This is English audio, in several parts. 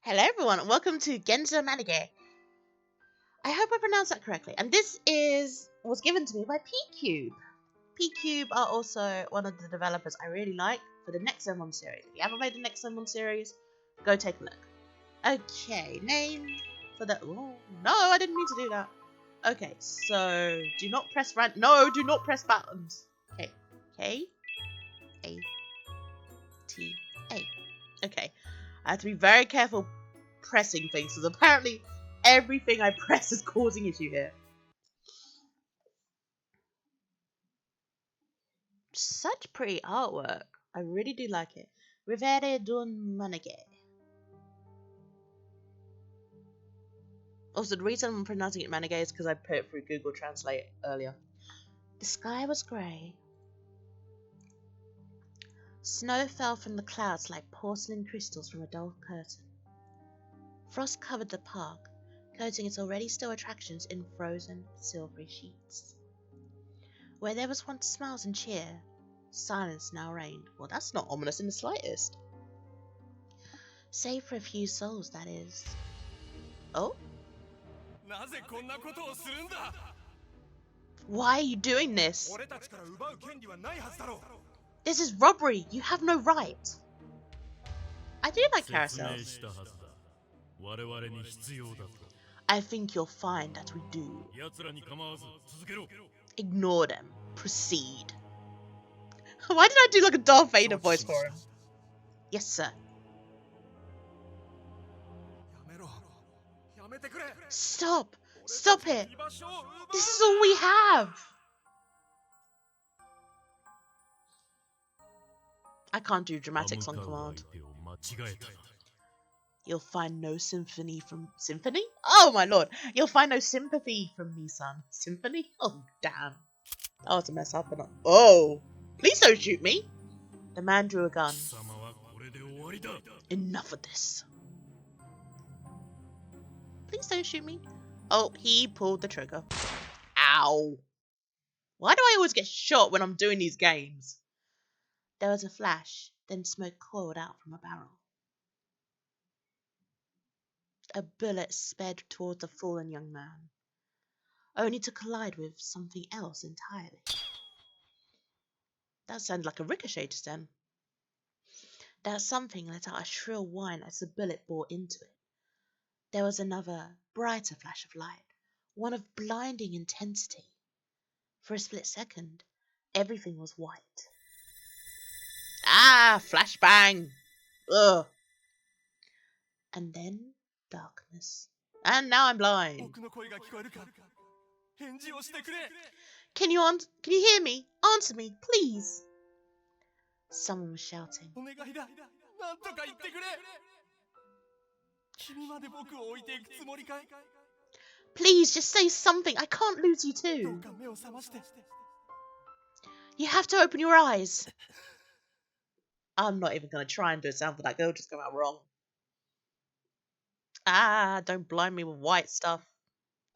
Hello everyone, and welcome to Genso Manége. I hope I pronounced that correctly. And this was given to me by PQube. PQube are also one of the developers I really like for the next Zenmon series. If you haven't played the next Zenmon series, go take a look. Okay, name for the... Oh, no, I didn't mean to do that. Okay, so do not press No, do not press buttons. Okay, K-A-T-A. Okay, I have to be very careful pressing things, because apparently everything I press is causing issue here. Such pretty artwork. I really do like it. Rev Dayz. Also, the reason I'm pronouncing it Manége is because I put it through Google Translate earlier. The sky was grey. Snow fell from the clouds like porcelain crystals from a dull curtain. Frost covered the park, coating its already still attractions in frozen, silvery sheets. Where there was once smiles and cheer, silence now reigned. Well, that's not ominous in the slightest. Save for a few souls, that is. Oh? Why are you doing this? This is robbery! You have no right! I do like carousels. I think you'll find that we do. Ignore them. Proceed. Why did I do like a Darth Vader voice for him? Yes, sir. Stop! Stop it! This is all we have! I can't do dramatics on command. You'll find no symphony from... Symphony? Oh my lord! You'll find no sympathy from me, son. Symphony? Oh, damn. That was a mess up. Oh! Please don't shoot me! The man drew a gun. Enough of this. Please don't shoot me. Oh, he pulled the trigger. Ow. Why do I always get shot when I'm doing these games? There was a flash, then smoke coiled out from a barrel. A bullet sped toward the fallen young man, only to collide with something else entirely. That sounded like a ricochet to Sten. That something let out a shrill whine as the bullet bore into it. There was another, brighter flash of light, one of blinding intensity. For a split second, everything was white. Ah, flashbang! Ugh. And then darkness. And now I'm blind. Can you hear me? Answer me, please. Someone was shouting. Please, just say something. I can't lose you too. You have to open your eyes. I'm not even going to try and do a sound for that girl. Just come out wrong. Ah, don't blind me with white stuff.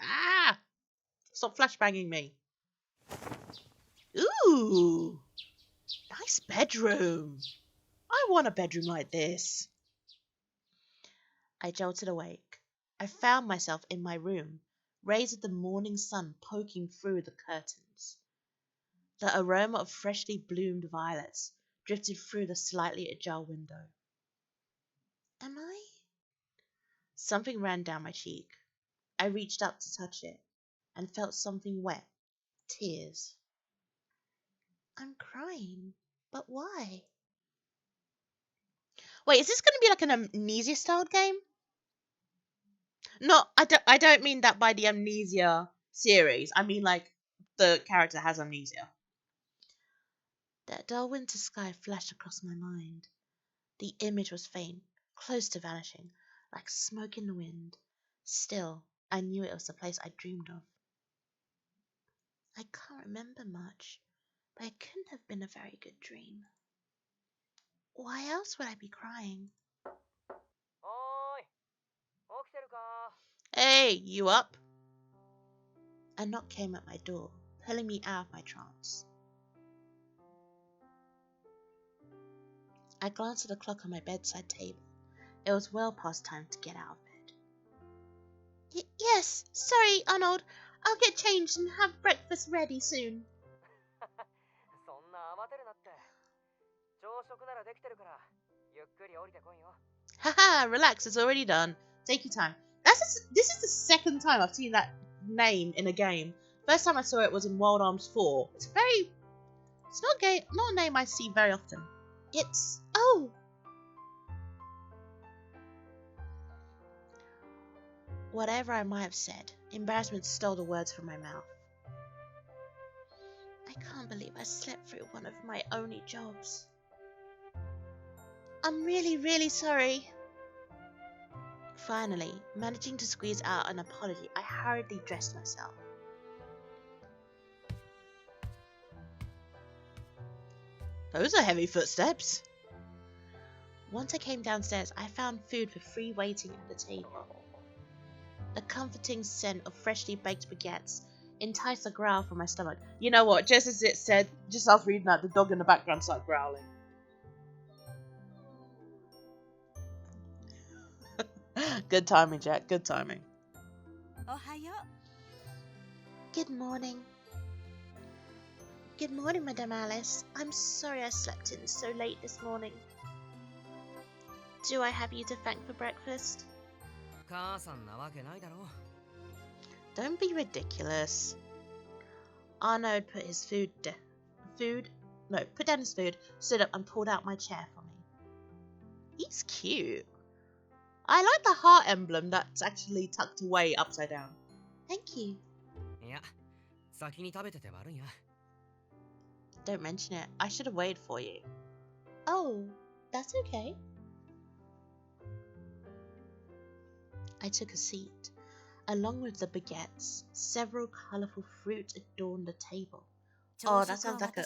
Ah! Stop flashbanging me. Ooh! Nice bedroom. I want a bedroom like this. I jolted awake. I found myself in my room, rays of the morning sun poking through the curtains. The aroma of freshly bloomed violets drifted through the slightly ajar window. Am I? Something ran down my cheek. I reached up to touch it and felt something wet. Tears. I'm crying, but why? Wait, is this going to be like an Amnesia-style game? No, I don't mean that by the Amnesia series. I mean like the character has amnesia. That dull winter sky flashed across my mind. The image was faint, close to vanishing, like smoke in the wind. Still, I knew it was the place I dreamed of. I can't remember much, but it couldn't have been a very good dream. Why else would I be crying? Hey, you up? A knock came at my door, pulling me out of my trance. I glanced at the clock on my bedside table. It was well past time to get out of bed. Yes, sorry, Arnold. I'll get changed and have breakfast ready soon. Haha, relax, it's already done. Take your time. This is the second time I've seen that name in a game. First time I saw it was in Wild Arms 4. It's not a name I see very often. Oh! Whatever I might have said, embarrassment stole the words from my mouth. I can't believe I slept through one of my only jobs. I'm really, really sorry. Finally, managing to squeeze out an apology, I hurriedly dressed myself. Those are heavy footsteps. Once I came downstairs, I found food for 3 waiting at the table. The comforting scent of freshly baked baguettes enticed a growl from my stomach. You know what? Just as it said, just after reading that, the dog in the background started growling. Good timing, Jack. Good timing. Ohayo. Good morning. Good morning, Madame Alice. I'm sorry I slept in so late this morning. Do I have you to thank for breakfast? Don't be ridiculous. Arnaud put down his food, stood up and pulled out my chair for me. He's cute. I like the heart emblem that's actually tucked away upside down. Thank you. Don't mention it. I should have waited for you. Oh, that's okay. I took a seat. Along with the baguettes, several colourful fruit adorned the table. Oh, that sounds like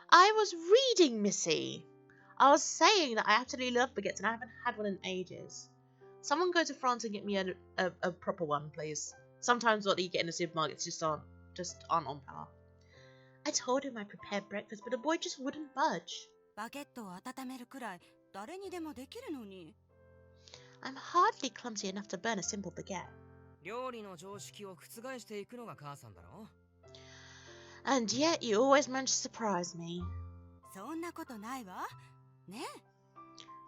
I was reading, Missy. I was saying that I absolutely love baguettes and I haven't had one in ages. Someone go to France and get me a proper one, please. Sometimes what you get in the supermarkets just aren't on par. I told him I prepared breakfast, but the boy just wouldn't budge. I'm hardly clumsy enough to burn a simple baguette. And yet you always manage to surprise me.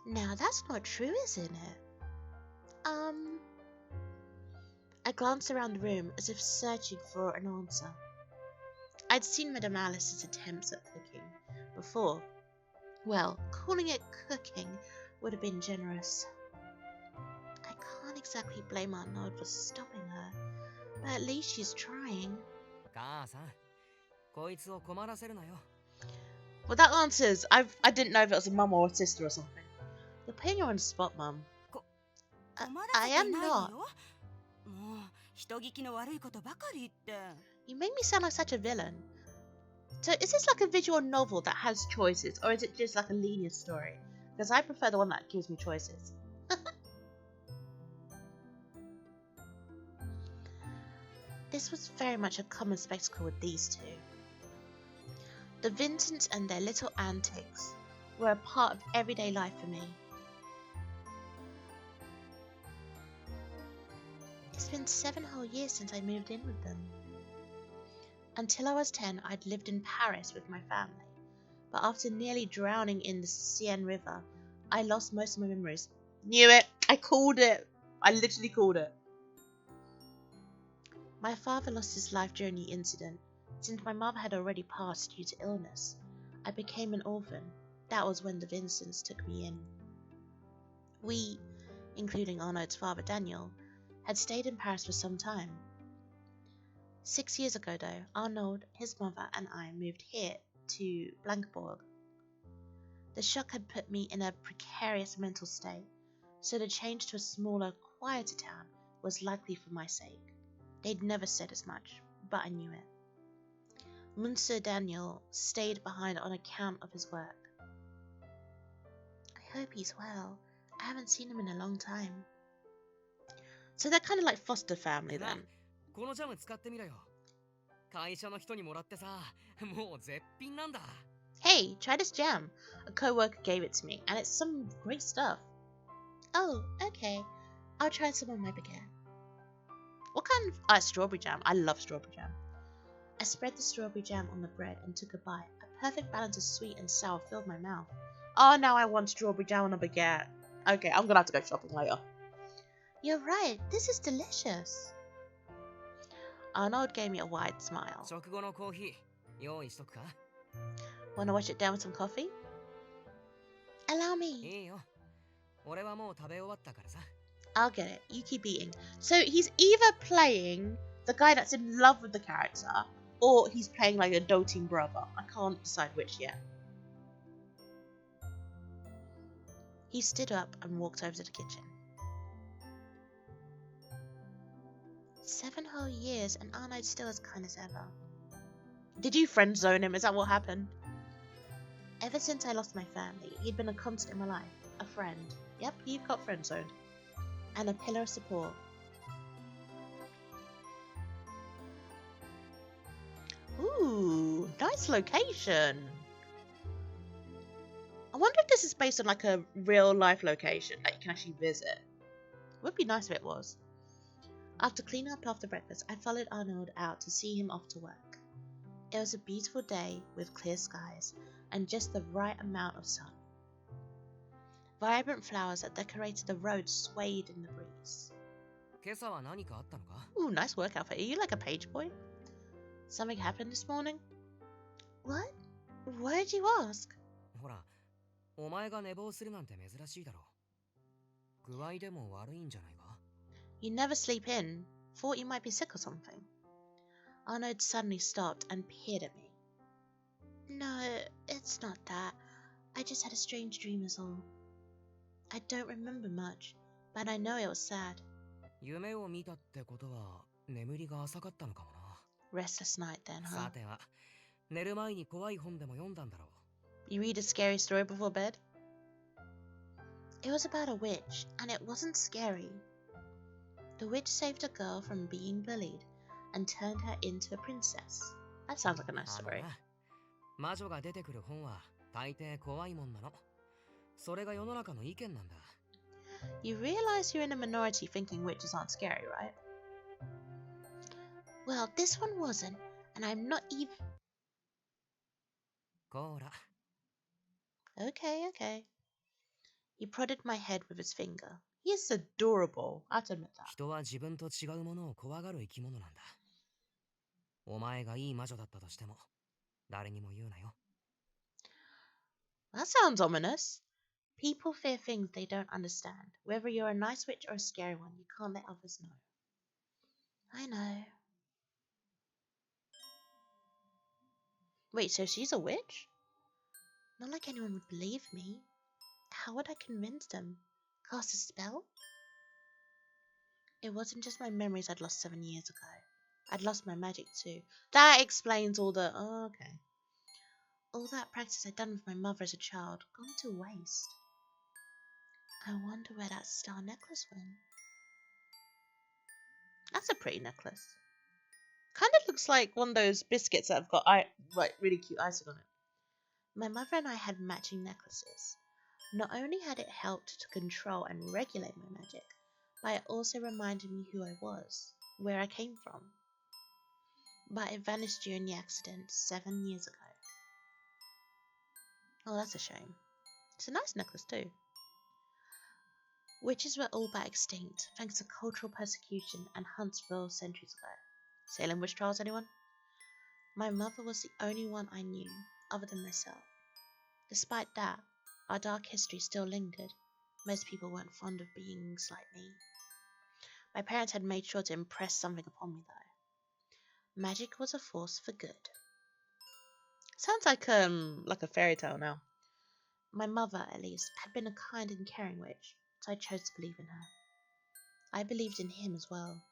Now that's not true, isn't it? I glanced around the room as if searching for an answer. I'd seen Madame Alice's attempts at cooking before. Well, calling it cooking would have been generous. I can't exactly blame Arnaud for stopping her, but at least she's trying. Well, that answers. I didn't know if it was a mum or a sister or something. You're putting her on the spot, Mum. I am not. You make me sound like such a villain. So is this like a visual novel that has choices, or is it just like a linear story? Because I prefer the one that gives me choices. This was very much a common spectacle with these two. The Vincents and their little antics were a part of everyday life for me. It's been 7 whole years since I moved in with them. Until I was 10, I'd lived in Paris with my family, but after nearly drowning in the Seine River, I lost most of my memories. Knew it! I called it! I literally called it. My father lost his life during the incident. Since my mother had already passed due to illness, I became an orphan. That was when the Vincents took me in. We, including Arnaud's father Daniel, had stayed in Paris for some time. 6 years ago though, Arnaud, his mother and I moved here to Blankenburg. The shock had put me in a precarious mental state, so the change to a smaller, quieter town was likely for my sake. They'd never said as much, but I knew it. Monsieur Daniel stayed behind on account of his work. I hope he's well. I haven't seen him in a long time. So they're kind of like foster family then. 会社の人にもらってさ、もう絶品なんだ。Hey, try this jam. A co-worker gave it to me, and it's some great stuff. Oh, okay. I'll try some on my baguette. What kind of strawberry jam? I love strawberry jam. I spread the strawberry jam on the bread and took a bite. A perfect balance of sweet and sour filled my mouth. Oh, now I want strawberry jam on a baguette. Okay, I'm gonna have to go shopping later. You're right. This is delicious. Arnold gave me a wide smile. 食後のコーヒー、用意しとくか? Wanna wash it down with some coffee? Allow me. いいよ。俺はもう食べ終わったからさ。I'll get it. You keep eating. So he's either playing the guy that's in love with the character, or he's playing like a doting brother. I can't decide which yet. He stood up and walked over to the kitchen. 7 whole years and Arnold's still as kind as ever. Did you friend zone him? Is that what happened? Ever since I lost my family, he'd been a constant in my life. A friend. Yep, you got friend zoned. And a pillar of support. Ooh, nice location. I wonder if this is based on like a real life location that you can actually visit. Would be nice if it was. After cleaning up after breakfast, I followed Arnold out to see him off to work. It was a beautiful day with clear skies and just the right amount of sun. Vibrant flowers that decorated the road swayed in the breeze. 今朝は何かあったのか? Ooh, nice work outfit. Are you like a page boy? Something happened this morning? What? Why did you ask? ほら、お前が寝坊するなんて珍しいだろう。具合でも悪いんじゃないか? You never sleep in. Thought you might be sick or something. Arnold suddenly stopped and peered at me. No, it's not that. I just had a strange dream is all. I don't remember much, but I know it was sad. 夢を見たってことは眠りが浅かったのかもな。 Restless night then, huh? さては、寝る前に怖い本でも読んだんだろう。 You read a scary story before bed? It was about a witch, and it wasn't scary. The witch saved a girl from being bullied and turned her into a princess. That sounds like a nice story. 魔女が出てくる本は大抵怖いもんなの。それが世の中の意見なんだ。 You realize you're in a minority thinking witches aren't scary, right? Well, this one wasn't, and I'm not even... こら。 Okay, okay. He prodded my head with his finger. He is adorable, I have to admit that. 人は自分と違うものを怖がる生き物なんだ。お前がいい魔女だったとしても、誰にも言うなよ。 That sounds ominous. People fear things they don't understand. Whether you're a nice witch or a scary one, you can't let others know. I know. Wait, so she's a witch? Not like anyone would believe me. How would I convince them? Cast a spell? It wasn't just my memories I'd lost 7 years ago. I'd lost my magic too. That explains all the... Oh, okay. All that practice I'd done with my mother as a child, gone to waste. I wonder where that star necklace went. That's a pretty necklace. Kind of looks like one of those biscuits that have got like really cute icing on it. My mother and I had matching necklaces. Not only had it helped to control and regulate my magic, but it also reminded me who I was, where I came from. But it vanished during the accident 7 years ago. Oh, that's a shame. It's a nice necklace too. Witches were all but extinct, thanks to cultural persecution and Huntsville centuries ago. Salem witch trials, anyone? My mother was the only one I knew, other than myself. Despite that, our dark history still lingered. Most people weren't fond of beings like me. My parents had made sure to impress something upon me, though. Magic was a force for good. Sounds like a fairy tale now. My mother, at least, had been a kind and caring witch, so I chose to believe in her. I believed in him as well.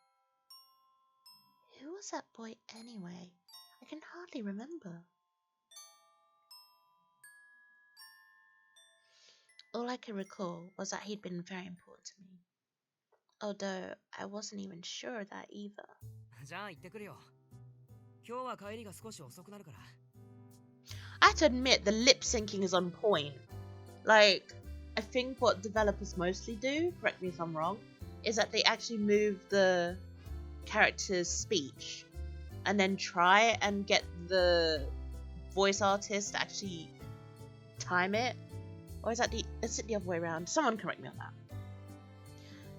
Who was that boy anyway? I can hardly remember. All I could recall was that he'd been very important to me. Although I wasn't even sure of that either. じゃあ行ってくるよ。今日は帰りが少し遅くなるから。I have to admit, the lip syncing is on point. Like, I think what developers mostly do, correct me if I'm wrong, is that they actually move the character's speech and then try and get the voice artist to actually time it. Or is it the other way around? Someone correct me on that.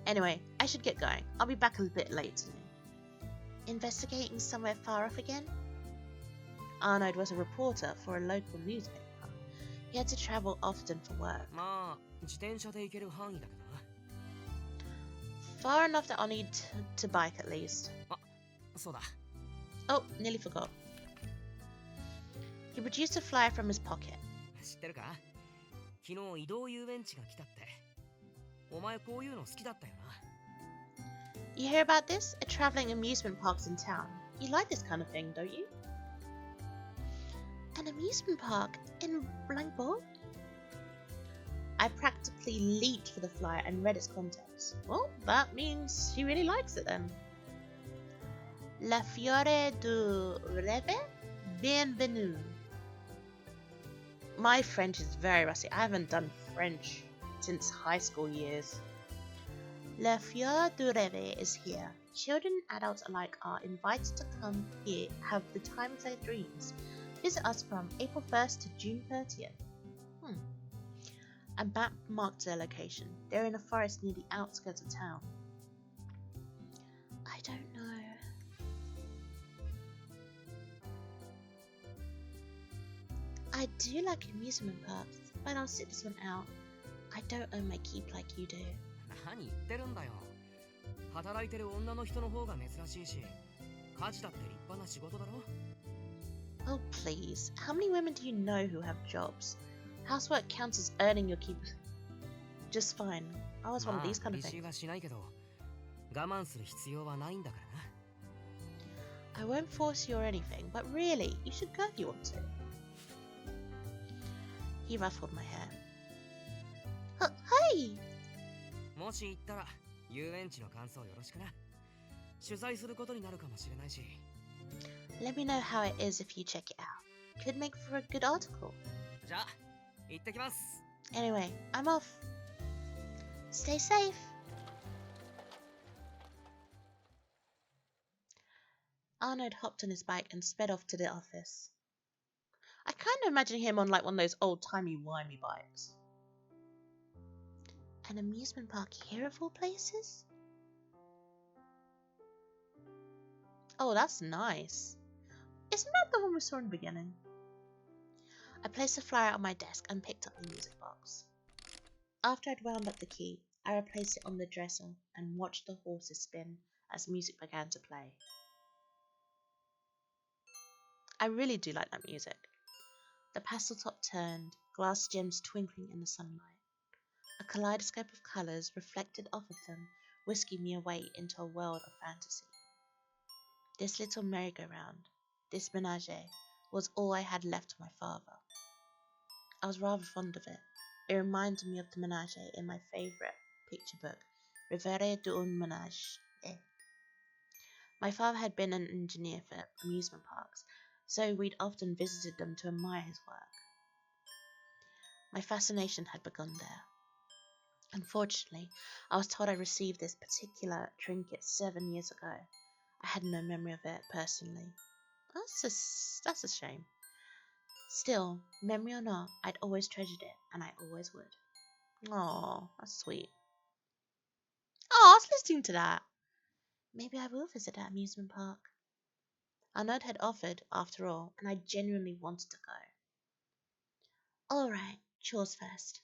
Anyway, I should get going. I'll be back a bit late today. Investigating somewhere far off again? Arnold was a reporter for a local newspaper. He had to travel often for work. Far enough that I'll need to bike at least. Oh, nearly forgot. He produced a flyer from his pocket. You hear about this? A travelling amusement park's in town. You like this kind of thing, don't you? An amusement park in Blankbourg? I practically leaped for the flyer and read its contents. Well, that means she really likes it then. La Fiore du Reve? Bienvenue. My French is very rusty. I haven't done French since high school years. La Fiore du Reve is here. Children and adults alike are invited to come here, have the time of their dreams. Visit us from April 1st to June 30th. A map marked their location. They're in a forest near the outskirts of town. I don't know. I do like amusement parks, but I'll sit this one out. I don't own my keep like you do. Oh please, how many women do you know who have jobs? Housework counts as earning your keep just fine. I was one of these kind of things. I won't force you or anything, but really, you should go if you want to. He ruffled my hair. Hey! Let me know how it is if you check it out. Could make for a good article. Anyway, I'm off. Stay safe. Arnold hopped on his bike and sped off to the office. I kind of imagine him on like one of those old-timey-wimey bikes. An amusement park here of all places? Oh, that's nice. Isn't that the one we saw in the beginning? I placed a flyer on my desk and picked up the music box. After I'd wound up the key, I replaced it on the dresser and watched the horses spin as music began to play. I really do like that music. The pastel top turned, glass gems twinkling in the sunlight. A kaleidoscope of colours reflected off of them, whisking me away into a world of fantasy. This little merry-go-round, this menage, was all I had left of my father. I was rather fond of it. It reminded me of the menage in my favourite picture book, Revere d'un Menage. My father had been an engineer for amusement parks, so we'd often visited them to admire his work. My fascination had begun there. Unfortunately, I was told I received this particular trinket 7 years ago. I had no memory of it personally. That's a shame. Still, memory or not, I'd always treasured it, and I always would. Aw, that's sweet. Oh, I was listening to that. Maybe I will visit that amusement park. Arnold had offered, after all, and I genuinely wanted to go. Alright, chores first.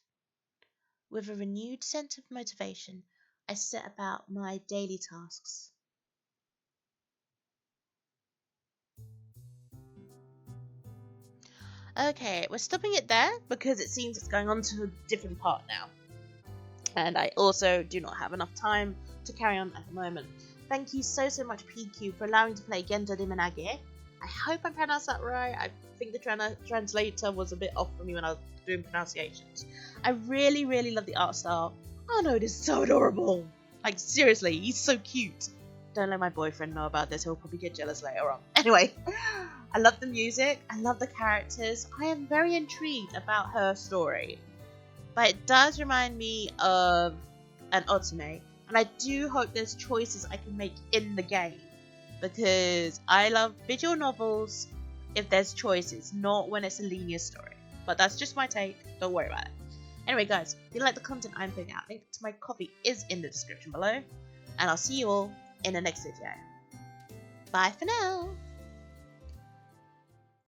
With a renewed sense of motivation, I set about my daily tasks. Okay, we're stopping it there because it seems it's going on to a different part now. And I also do not have enough time to carry on at the moment. Thank you so much PQube for allowing to play Genso Manége. I hope I pronounced that right. I think the translator was a bit off for me when I was doing pronunciations. I really love the art style. Arnold is so adorable. Like seriously, he's so cute. Don't let my boyfriend know about this. He'll probably get jealous later on. Anyway, I love the music. I love the characters. I am very intrigued about her story. But it does remind me of an Otome. And I do hope there's choices I can make in the game. Because I love visual novels if there's choices, not when it's a linear story. But that's just my take. Don't worry about it. Anyway, guys, if you like the content I'm putting out, link to my Ko-fi is in the description below. And I'll see you all in the next video. Bye for now.